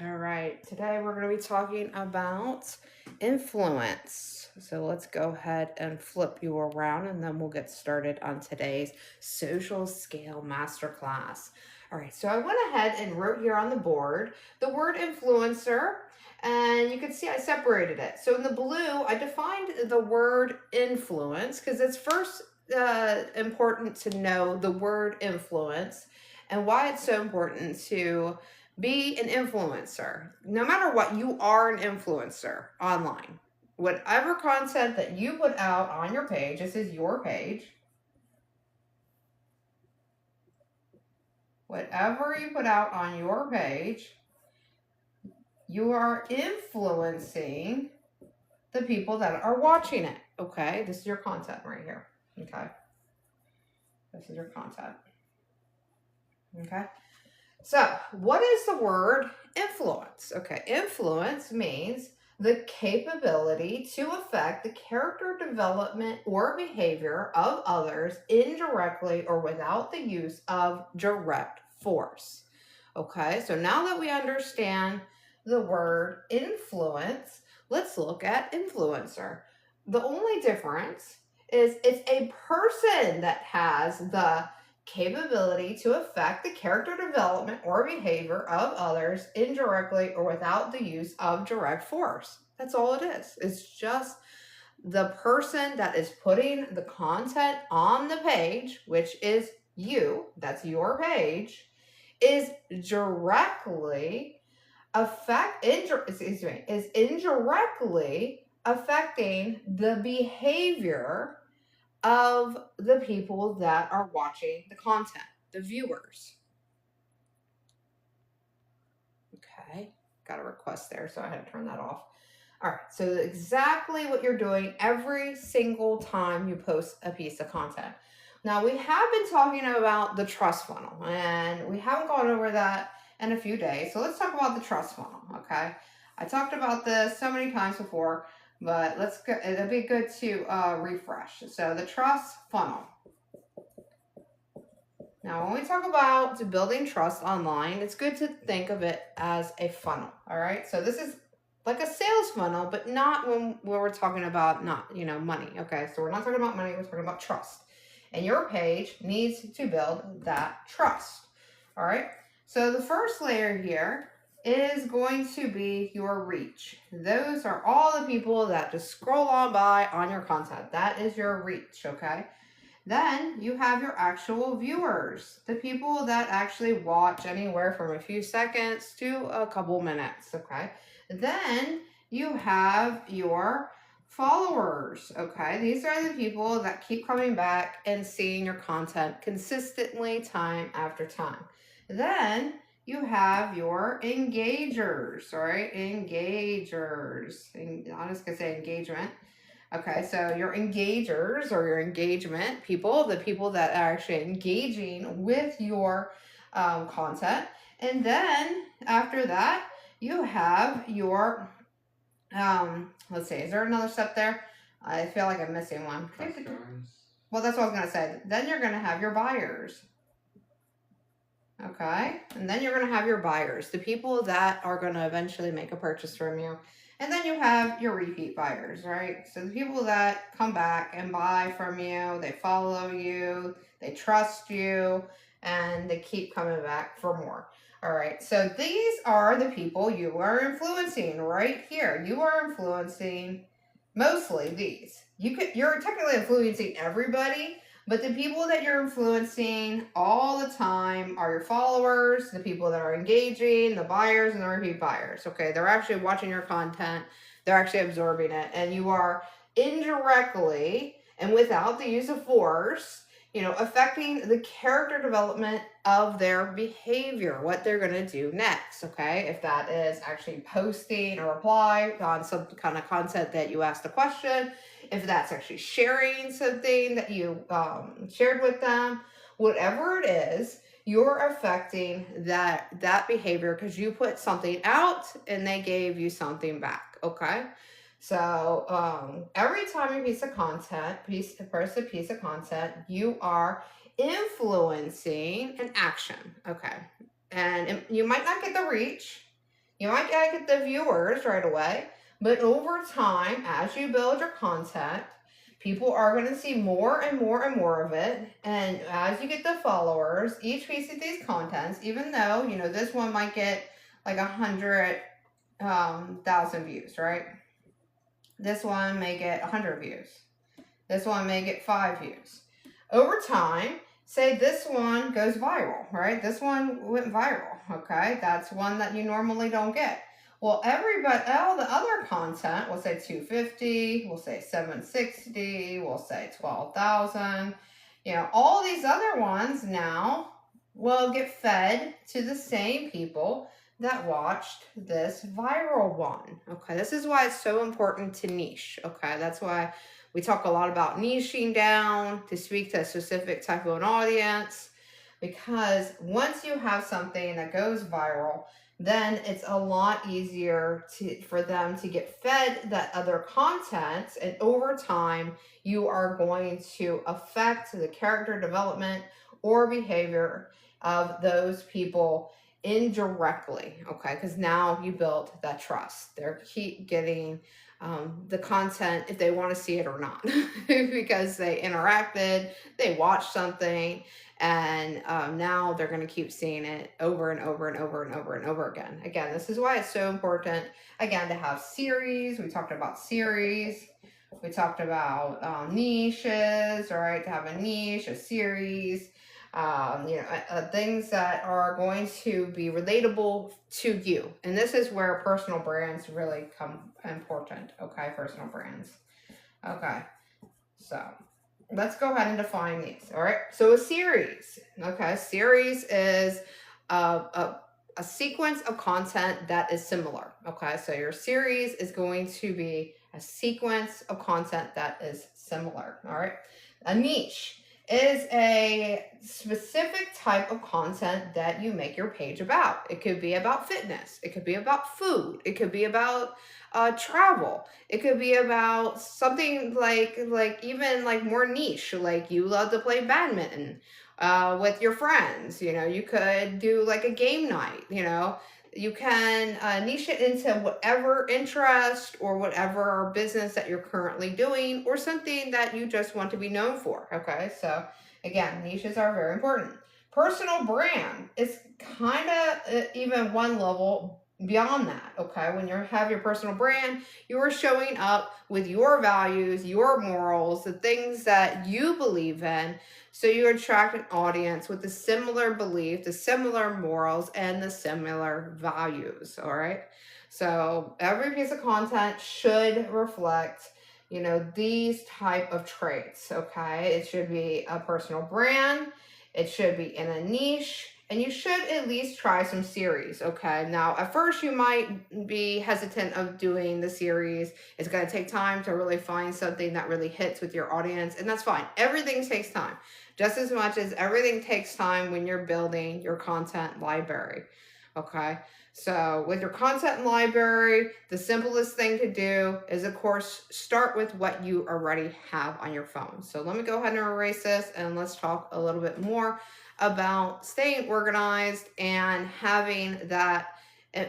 All right, today we're going to be talking about influence. So let's go ahead and flip you around and then we'll get started on today's social scale masterclass. All right, so I went ahead and wrote here on the board the word influencer, and you can see I separated it. So in the blue, I defined the word influence because it's first important to know the word influence and why it's so important to be an influencer. No matter what, you are an influencer online. Whatever content that you put out on your page, this is your page. Whatever you put out on your page, you are influencing the people that are watching it. Okay, this is your content right here. Okay, this is your content. Okay. So, what is the word influence? Okay, influence means the capability to affect the character development or behavior of others indirectly or without the use of direct force. Okay, so now that we understand the word influence, let's look at influencer. The only difference is it's a person that has the capability to affect the character development or behavior of others indirectly or without the use of direct force. That's all it is. It's just the person that is putting the content on the page, which is you, that's your page, is directly is indirectly affecting the behavior of the people that are watching the content, the viewers. Okay, got a request there, so I had to turn that off. All right, so exactly what you're doing every single time you post a piece of content. Now, we have been talking about the trust funnel, and we haven't gone over that in a few days. So let's talk about the trust funnel, okay? I talked about this so many times before, but it'll be good to refresh. So the trust funnel. Now, when we talk about building trust online, it's good to think of it as a funnel, all right? So this is like a sales funnel, but not when we're talking about money, okay? So we're not talking about money, we're talking about trust. And your page needs to build that trust, all right? So the first layer here is going to be your reach. Those are all the people that just scroll on by on your content. That is your reach, okay? Then you have your actual viewers, the people that actually watch anywhere from a few seconds to a couple minutes, okay? Then you have your followers, okay? These are the people that keep coming back and seeing your content consistently time after time. Then you have your engagers, all right? Engagers. I'm just going to say engagement. Okay, so your engagers or your engagement people, the people that are actually engaging with your content. And then after that, you have your, let's see, is there another step there? I feel like I'm missing one. Well, that's what I was going to say. Then you're going to have your buyers. Okay, and then you're going to have your buyers, the people that are going to eventually make a purchase from you. And then you have your repeat buyers, right? So the people that come back and buy from you, they follow you, they trust you, and they keep coming back for more. All right, so these are the people you are influencing right here. You are influencing mostly these. You're technically influencing everybody, but the people that you're influencing all the time are your followers, the people that are engaging, the buyers, and the repeat buyers. Okay, they're actually watching your content, they're actually absorbing it, and you are indirectly and without the use of force, affecting the character development of their behavior, what they're going to do next. Okay, if that is actually posting a reply on some kind of content that you asked the question, if that's actually sharing something that you shared with them, whatever it is, you're affecting that behavior because you put something out and they gave you something back. Okay, so every time you post a piece of content, you are influencing an action. Okay, and you might not get the reach. You might get the viewers right away, but over time, as you build your content, people are going to see more and more and more of it. And as you get the followers, each piece of these contents, even though, you know, this one might get like 100,000 views, right? This one may get 100 views. This one may get 5 views. Over time, say this one goes viral, right? This one went viral, okay? That's one that you normally don't get. Well, all the other content, we'll say 250, we'll say 760, we'll say 12,000. You know, all these other ones now will get fed to the same people that watched this viral one, okay? This is why it's so important to niche, okay? That's why we talk a lot about niching down to speak to a specific type of an audience, because once you have something that goes viral, then it's a lot easier for them to get fed that other content. And over time, you are going to affect the character development or behavior of those people indirectly, okay? Because now you built that trust. They're keep getting the content if they want to see it or not because they interacted, they watched something, and now they're going to keep seeing it over and over and over and over and over again. Again, this is why it's so important, again, to have series. We talked about series. We talked about niches, all right, to have a niche, a series, things that are going to be relatable to you. And this is where personal brands really come important, okay? Personal brands. Okay, so let's go ahead and define these, all right? So a series, okay? Series is a sequence of content that is similar, okay? So your series is going to be a sequence of content that is similar, all right? A niche is a specific type of content that you make your page about. It could be about fitness. It could be about food. It could be about travel. It could be about something like even like more niche, like you love to play badminton with your friends. You know, you could do like a game night, you know. You can niche it into whatever interest or whatever business that you're currently doing, or something that you just want to be known for, okay? So again, niches are very important. Personal brand is kind of even one level beyond that, okay? When you have your personal brand, you are showing up with your values, your morals, the things that you believe in, so you attract an audience with the similar belief, the similar morals, and the similar values, all right? So every piece of content should reflect, you know, these type of traits, okay? It should be a personal brand, it should be in a niche, and you should at least try some series, okay? Now, at first you might be hesitant of doing the series. It's gonna take time to really find something that really hits with your audience, and that's fine. Everything takes time, just as much as everything takes time when you're building your content library, okay? So with your content library, the simplest thing to do is, of course, start with what you already have on your phone. So let me go ahead and erase this, and let's talk a little bit more about staying organized and having that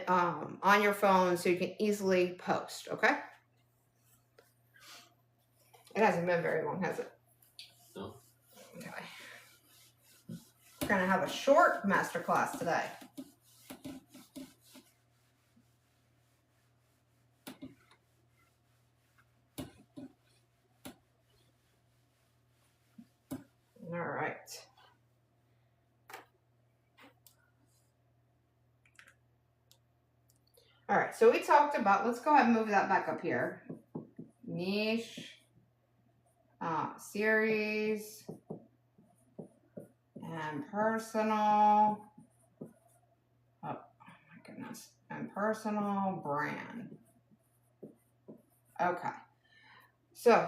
on your phone so you can easily post, okay? It hasn't been very long, has it? No. Okay. We're going to have a short masterclass today. All right. All right, so we talked about, let's go ahead and move that back up here. Niche, series, and personal, oh my goodness, and personal brand. Okay, so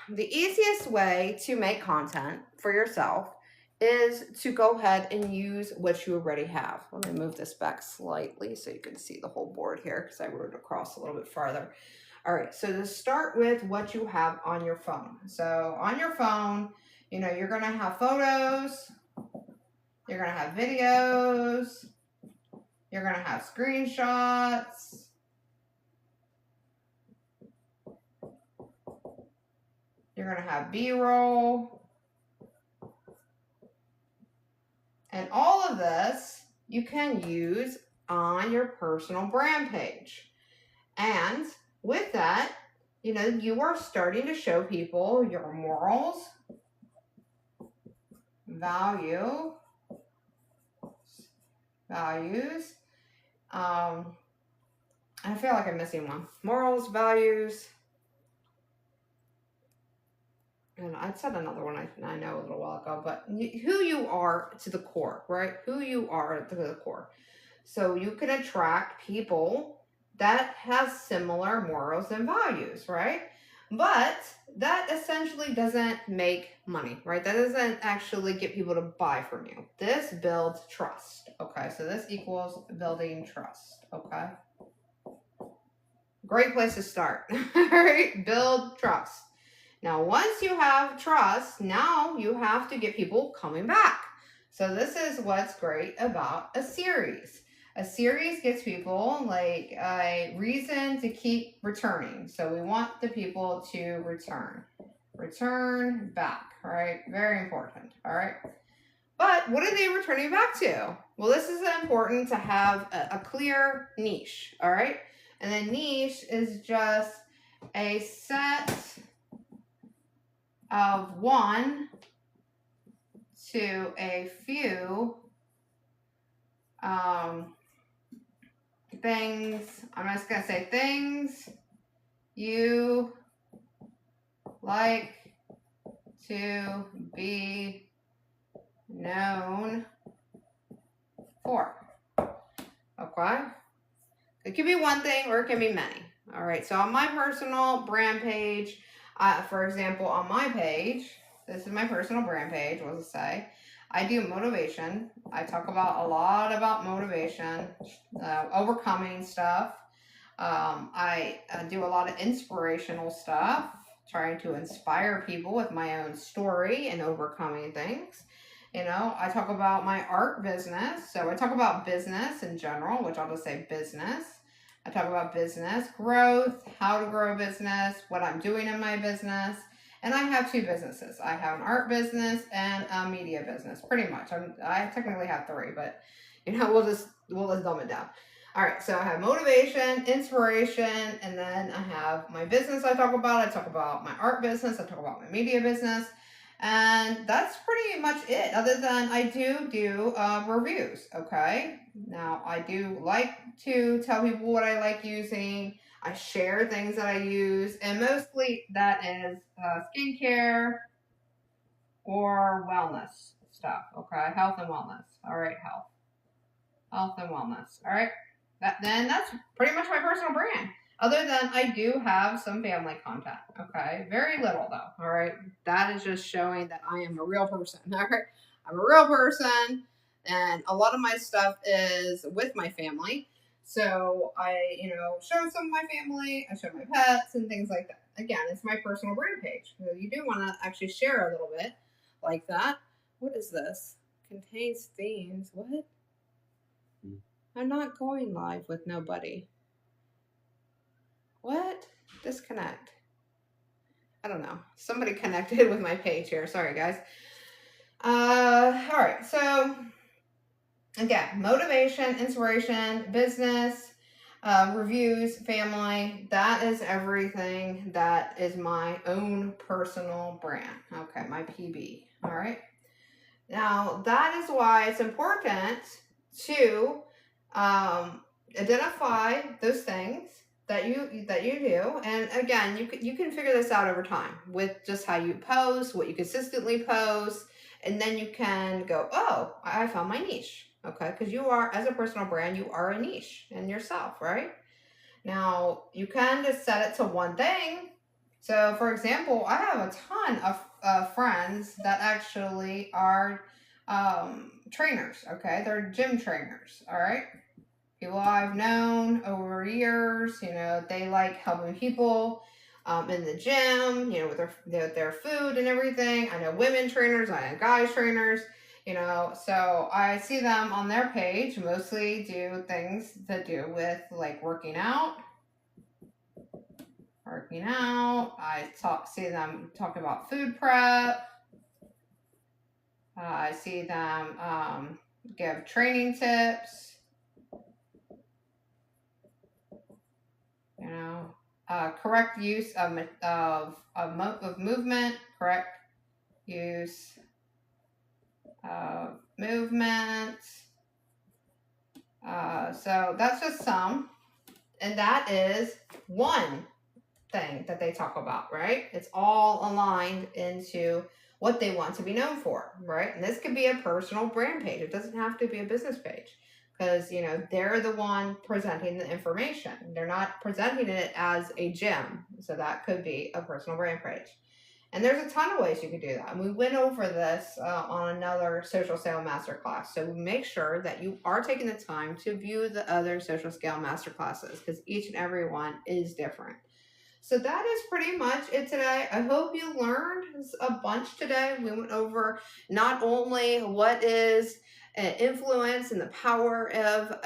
the easiest way to make content for yourself is to go ahead and use what you already have. Let me move this back slightly so you can see the whole board here, because I wrote it across a little bit farther. All right, so to start with what you have on your phone. So on your phone, you know, you're gonna have photos, you're gonna have videos, You're going to have screenshots. You're going to have B-roll. And all of this you can use on your personal brand page. And with that, you know, you are starting to show people your morals, values. I feel like I'm missing one. Morals, values. And I said another one I know a little while ago, but who you are to the core, right? Who you are to the core. So you can attract people that has similar morals and values, right? But that essentially doesn't make money, right? That doesn't actually get people to buy from you. This builds trust, okay? So this equals building trust, okay? Great place to start, all right? Build trust. Now, once you have trust, now you have to get people coming back. So this is what's great about a series. A series gets people like a reason to keep returning. So we want the people to return back, right? Very important, all right? But what are they returning back to? Well, this is important to have a clear niche, all right? And then niche is just a set of one to a few things. I'm just going to say things you like to be known for. Okay? It can be one thing or it can be many. All right. So on my personal brand page, for example, on my page, this is my personal brand page, what does it say? I do motivation. I talk about a lot about motivation, overcoming stuff. I do a lot of inspirational stuff, trying to inspire people with my own story and overcoming things. You know, I talk about my art business. So I talk about business in general, which I'll just say business. I talk about business growth, how to grow a business, what I'm doing in my business. And I have two businesses. I have an art business and a media business, pretty much. I technically have three, but you know, we'll just dumb it down. All right, so I have motivation, inspiration, and then I have my business I talk about. I talk about my art business. I talk about my media business. And that's pretty much it, other than I do reviews, okay? Now, I do like to tell people what I like using. I share things that I use, and mostly that is skincare or wellness stuff, okay? Health and wellness. All right, health and wellness. All right, then that's pretty much my personal brand. Other than I do have some family content, okay? Very little though, all right? That is just showing that I am a real person, all right? I'm a real person, and a lot of my stuff is with my family. So I, you know, show some of my family, I show my pets and things like that. Again, it's my personal brand page. So you do want to actually share a little bit like that. What is this? Contains themes. What? I'm not going live with nobody. What? Disconnect. I don't know. Somebody connected with my page here. Sorry, guys. All right. So, again, motivation, inspiration, business, reviews, family. That is everything that is my own personal brand. Okay, my PB. All right. Now, that is why it's important to identify those things that you do, and again, you can figure this out over time with just how you post, what you consistently post, and then you can go, oh, I found my niche, okay? Because you are, as a personal brand, you are a niche in yourself, right? Now you can just set it to one thing. So, for example, I have a ton of friends that actually are trainers, okay? They're gym trainers, all right? People I've known over years, you know, they like helping people in the gym, you know, with their food and everything. I know women trainers, I know guys trainers. You know, so I see them on their page mostly do things to do with like working out. I see them talk about food prep. I see them give training tips. You know, correct use of movement. Correct use of movement. So that's just some, and that is one thing that they talk about, right? It's all aligned into what they want to be known for, right? And this could be a personal brand page. It doesn't have to be a business page because, you know, they're the one presenting the information. They're not presenting it as a gym. So that could be a personal brand page. And there's a ton of ways you could do that. And we went over this on another social scale masterclass. So make sure that you are taking the time to view the other social scale masterclasses because each and every one is different. So that is pretty much it today. I hope you learned a bunch today. We went over not only what is influence and the power of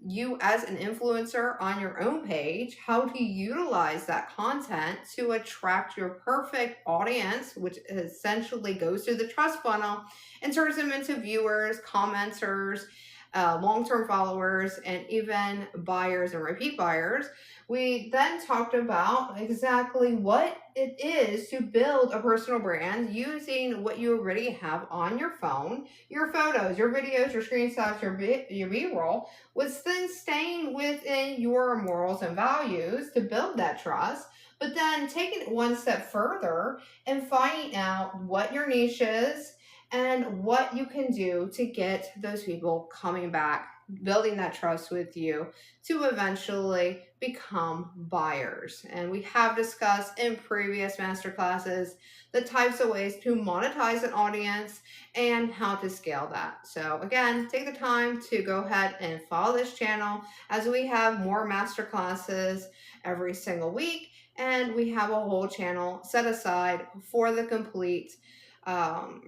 you as an influencer on your own page, how to utilize that content to attract your perfect audience, which essentially goes through the trust funnel and turns them into viewers, commenters, long-term followers, and even buyers and repeat buyers. We then talked about exactly what it is to build a personal brand using what you already have on your phone, your photos, your videos, your screenshots, your B-roll, with then staying within your morals and values to build that trust, but then taking it one step further and finding out what your niche is and what you can do to get those people coming back, building that trust with you to eventually become buyers. And we have discussed in previous masterclasses the types of ways to monetize an audience and how to scale that. So again, take the time to go ahead and follow this channel as we have more masterclasses every single week. And we have a whole channel set aside for the complete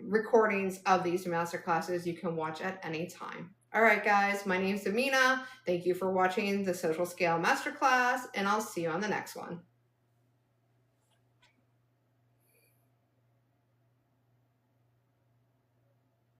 recordings of these masterclasses you can watch at any time. All right, guys, my name is Amena. Thank you for watching the Social Scale Masterclass, and I'll see you on the next one.